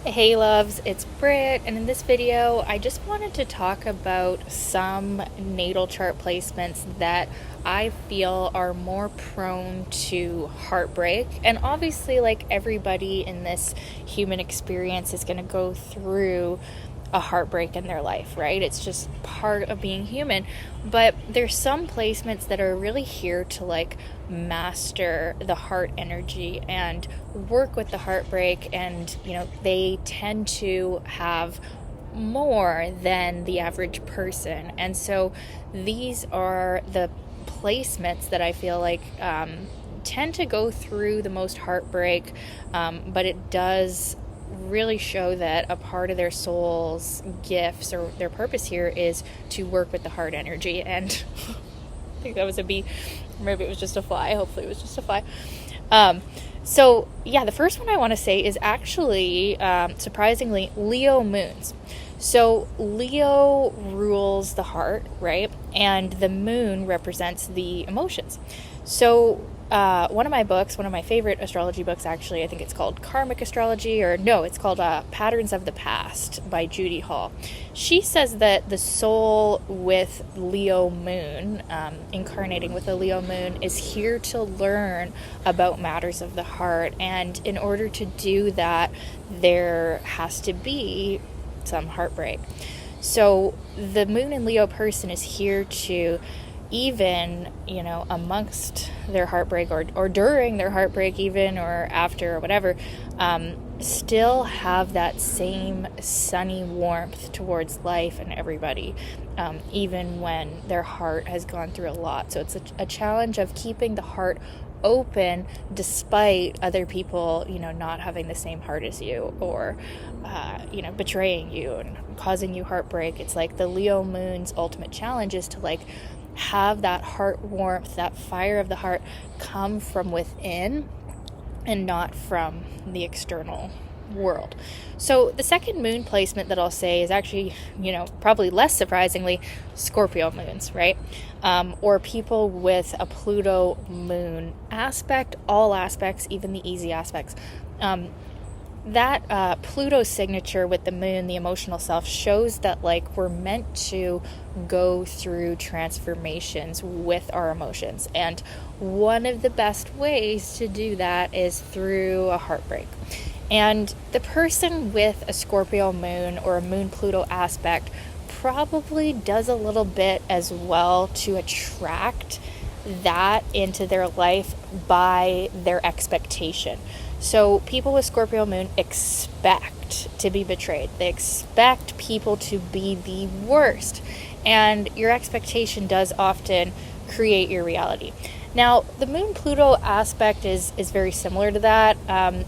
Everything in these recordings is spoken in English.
Hey loves, it's Britt, and in this video I just wanted to talk about some natal chart placements that I feel are more prone to heartbreak. And obviously, like everybody in this human experience is going to go through a heartbreak in their life, right? It's just part of being human. But there's some placements that are really here to like master the heart energy and work with the heartbreak, and they tend to have more than the average person. And so these are the placements that I feel like tend to go through the most heartbreak, but it does really show that a part of their soul's gifts or their purpose here is to work with the heart energy. And I think that was a bee, or maybe it was just a fly. Hopefully it was just a fly. So yeah, the first one I want to say is actually, surprisingly, Leo moons. So Leo rules the heart, right? And the moon represents the emotions. So one of my favorite astrology books, actually, I think it's called Karmic Astrology, or no, it's called Patterns of the Past by Judy Hall. She says that the soul with Leo moon, incarnating with a Leo moon, is here to learn about matters of the heart. And in order to do that, there has to be some heartbreak. So the moon in Leo person is here to, even amongst their heartbreak, or during their heartbreak, even, or after, or whatever, still have that same sunny warmth towards life and everybody, even when their heart has gone through a lot. So it's a challenge of keeping the heart open despite other people not having the same heart as you, or betraying you and causing you heartbreak. It's like the Leo moon's ultimate challenge is to like have that heart warmth, that fire of the heart, come from within and not from the external world. So the second moon placement that I'll say is actually, probably less surprisingly, Scorpio moons, right? Or people with a Pluto moon aspect, all aspects, even the easy aspects. That Pluto signature with the moon, the emotional self, shows that like we're meant to go through transformations with our emotions. And one of the best ways to do that is through a heartbreak. And the person with a Scorpio moon or a moon Pluto aspect probably does a little bit as well to attract that into their life by their expectation. So people with Scorpio moon expect to be betrayed. They expect people to be the worst. And your expectation does often create your reality. Now, the moon Pluto aspect is very similar to that,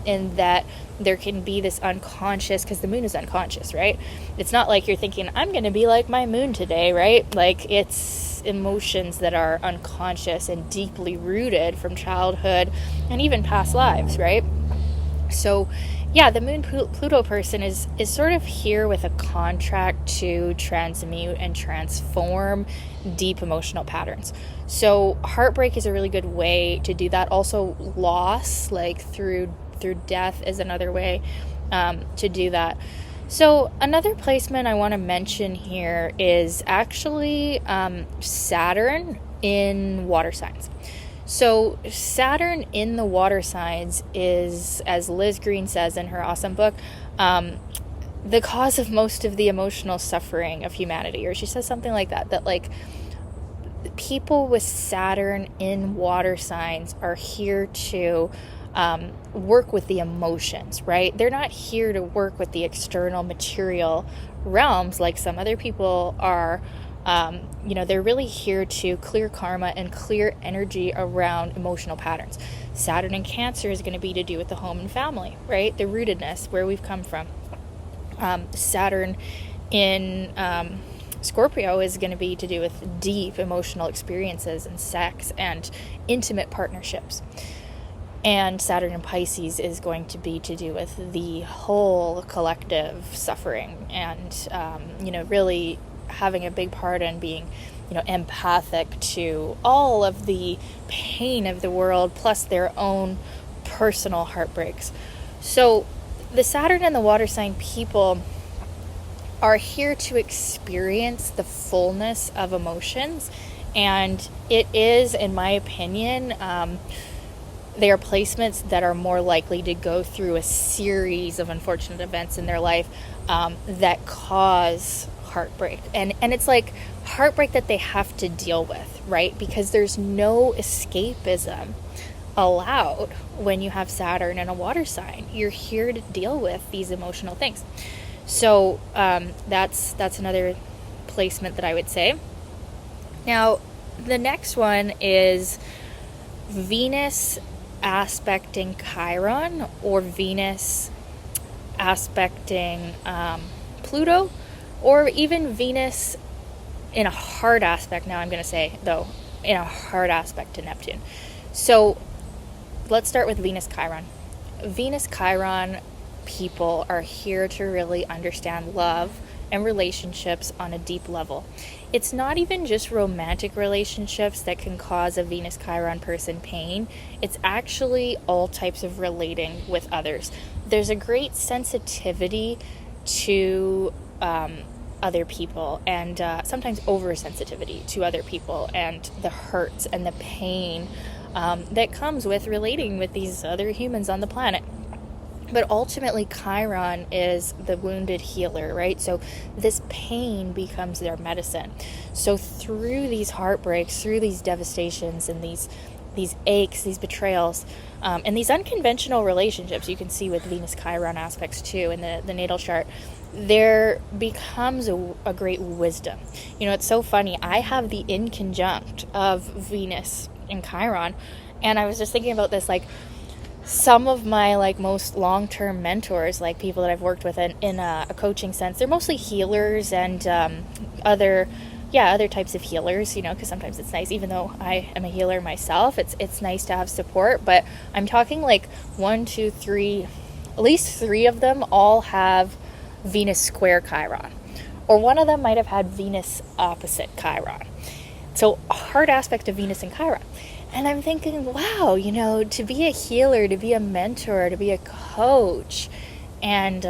in that there can be this unconscious, because the moon is unconscious, right? It's not like you're thinking, I'm going to be like my moon today, right? Like, it's emotions that are unconscious and deeply rooted from childhood and even past lives, right? So yeah, the moon Pluto person is sort of here with a contract to transmute and transform deep emotional patterns. So heartbreak is a really good way to do that. Also loss, like through death, is another way to do that. So another placement I want to mention here is actually Saturn in water signs. So Saturn in the water signs is, as Liz Green says in her awesome book, the cause of most of the emotional suffering of humanity. Or she says something like that like people with Saturn in water signs are here to work with the emotions, right? They're not here to work with the external material realms like some other people are. They're really here to clear karma and clear energy around emotional patterns. Saturn in Cancer is going to be to do with the home and family, right? The rootedness, where we've come from. Saturn in Scorpio is going to be to do with deep emotional experiences and sex and intimate partnerships. And Saturn in Pisces is going to be to do with the whole collective suffering and, really having a big part in being, empathic to all of the pain of the world, plus their own personal heartbreaks. So the Saturn and the water sign people are here to experience the fullness of emotions. And it is, in my opinion, they are placements that are more likely to go through a series of unfortunate events in their life that cause heartbreak. And it's like heartbreak that they have to deal with, right? Because there's no escapism allowed when you have Saturn and a water sign. You're here to deal with these emotional things. So that's another placement that I would say. Now, the next one is Venus aspecting Chiron, or Venus aspecting Pluto, or even Venus in a hard aspect. Now I'm going to say, though, in a hard aspect to Neptune. So let's start with Venus Chiron. Venus Chiron people are here to really understand love and relationships on a deep level. It's not even just romantic relationships that can cause a Venus Chiron person pain. It's actually all types of relating with others. There's a great sensitivity to other people, and sometimes oversensitivity to other people, and the hurts and the pain that comes with relating with these other humans on the planet. But ultimately, Chiron is the wounded healer, right? So this pain becomes their medicine. So through these heartbreaks, through these devastations, and these aches, these betrayals, and these unconventional relationships, you can see with Venus Chiron aspects too in the natal chart, there becomes a great wisdom. You know, it's so funny. I have the inconjunct of Venus and Chiron, and I was just thinking about this, like, some of my most long-term mentors, like people that I've worked with in a coaching sense, they're mostly healers and other types of healers, because sometimes it's nice, even though I am a healer myself, it's nice to have support. But I'm talking like 1, 2, 3, at least 3 of them all have Venus square Chiron, or one of them might have had Venus opposite Chiron. So a hard aspect of Venus and Chiron. And I'm thinking, wow, to be a healer, to be a mentor, to be a coach, and,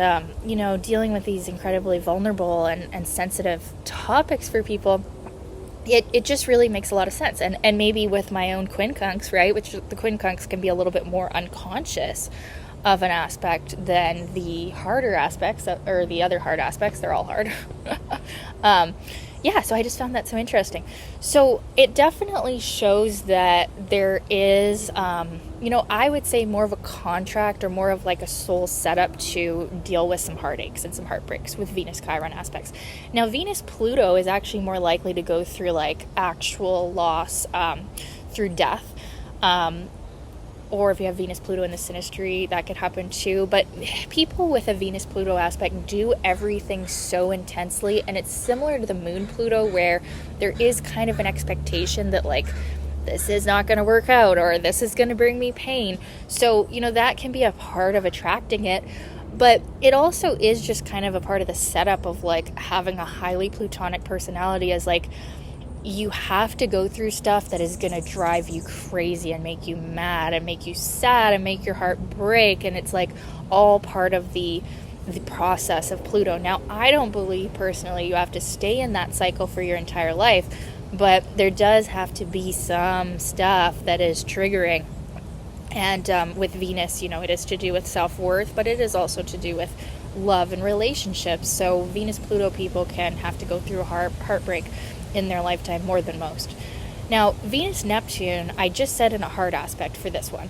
dealing with these incredibly vulnerable and sensitive topics for people, it just really makes a lot of sense. And maybe with my own quincunx, right, which the quincunx can be a little bit more unconscious of an aspect than the harder aspects, or the other hard aspects. They're all hard. So I just found that so interesting. So it definitely shows that there is, I would say more of a contract, or more of like a soul setup to deal with some heartaches and some heartbreaks with Venus Chiron aspects. Now, Venus Pluto is actually more likely to go through like actual loss through death. Or if you have Venus-Pluto in the synastry, that could happen too. But people with a Venus-Pluto aspect do everything so intensely, and it's similar to the Moon-Pluto, where there is kind of an expectation that, like, this is not going to work out, or this is going to bring me pain. So, that can be a part of attracting it. But it also is just kind of a part of the setup of, like, having a highly Plutonic personality, as, like, you have to go through stuff that is going to drive you crazy and make you mad and make you sad and make your heart break. And it's like all part of the process of Pluto. Now, I don't believe personally you have to stay in that cycle for your entire life, but there does have to be some stuff that is triggering. And with Venus, it is to do with self-worth, but it is also to do with love and relationships. So Venus-Pluto people can have to go through a heartbreak in their lifetime more than most. Now, Venus-Neptune, I just said in a hard aspect for this one.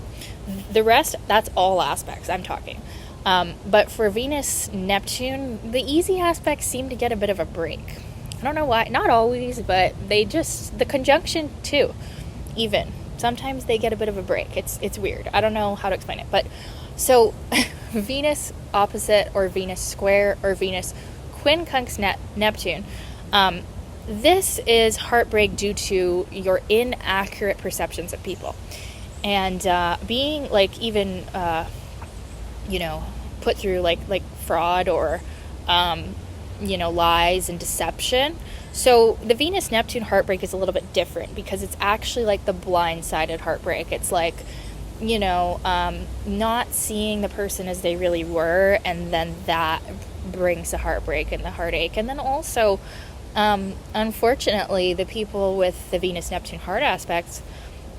The rest, that's all aspects I'm talking. But for Venus-Neptune, the easy aspects seem to get a bit of a break. I don't know why, not always, but the conjunction too, even. Sometimes they get a bit of a break. It's weird. I don't know how to explain it. But so Venus opposite, or Venus square, or Venus quincunx Neptune, this is heartbreak due to your inaccurate perceptions of people, and being like even put through like fraud, or lies and deception. So the Venus Neptune heartbreak is a little bit different, because it's actually like the blindsided heartbreak. It's like not seeing the person as they really were, and then that brings the heartbreak and the heartache. And then also, unfortunately, the people with the Venus-Neptune heart aspects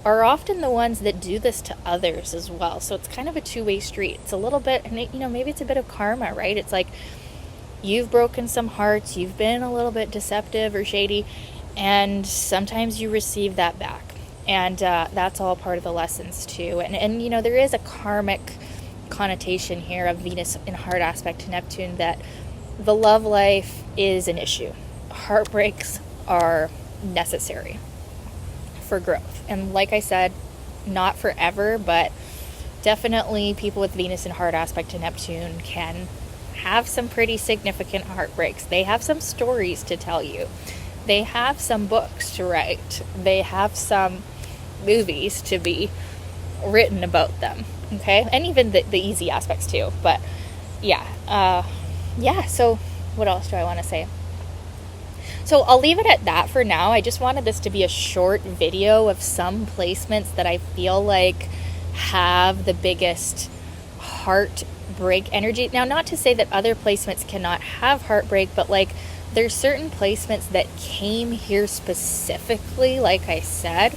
are often the ones that do this to others as well. So it's kind of a two-way street. It's a little bit, and maybe it's a bit of karma, right? It's like you've broken some hearts, you've been a little bit deceptive or shady, and sometimes you receive that back. And that's all part of the lessons too. And there is a karmic connotation here of Venus in heart aspect to Neptune, that the love life is an issue. Heartbreaks are necessary for growth. And like I said, not forever, but definitely people with Venus in heart aspect to Neptune can have some pretty significant heartbreaks. They have some stories to tell you. They have some books to write. They have some movies to be written about them. Okay? And even the easy aspects too. But yeah. So what else do I want to say? So I'll leave it at that for now. I just wanted this to be a short video of some placements that I feel like have the biggest heartbreak energy. Now, not to say that other placements cannot have heartbreak, but like there's certain placements that came here specifically, like I said.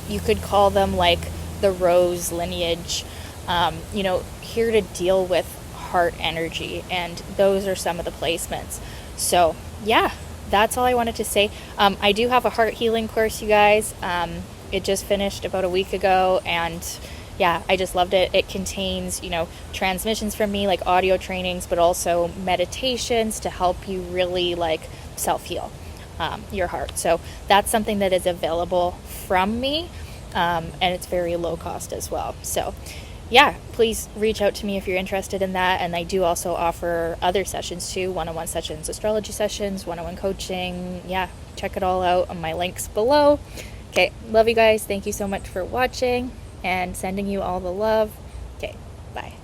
You could call them like the rose lineage, here to deal with heart energy. And those are some of the placements. So yeah, that's all I wanted to say. I do have a heart healing course, you guys. It just finished about a week ago, and yeah, I just loved it. It contains, transmissions from me, like audio trainings, but also meditations to help you really like self-heal your heart. So that's something that is available from me, and it's very low cost as well. So yeah, please reach out to me if you're interested in that. And I do also offer other sessions too, one-on-one sessions, astrology sessions, one-on-one coaching. Yeah, check it all out on my links below. Okay, love you guys. Thank you so much for watching, and sending you all the love. Okay, bye.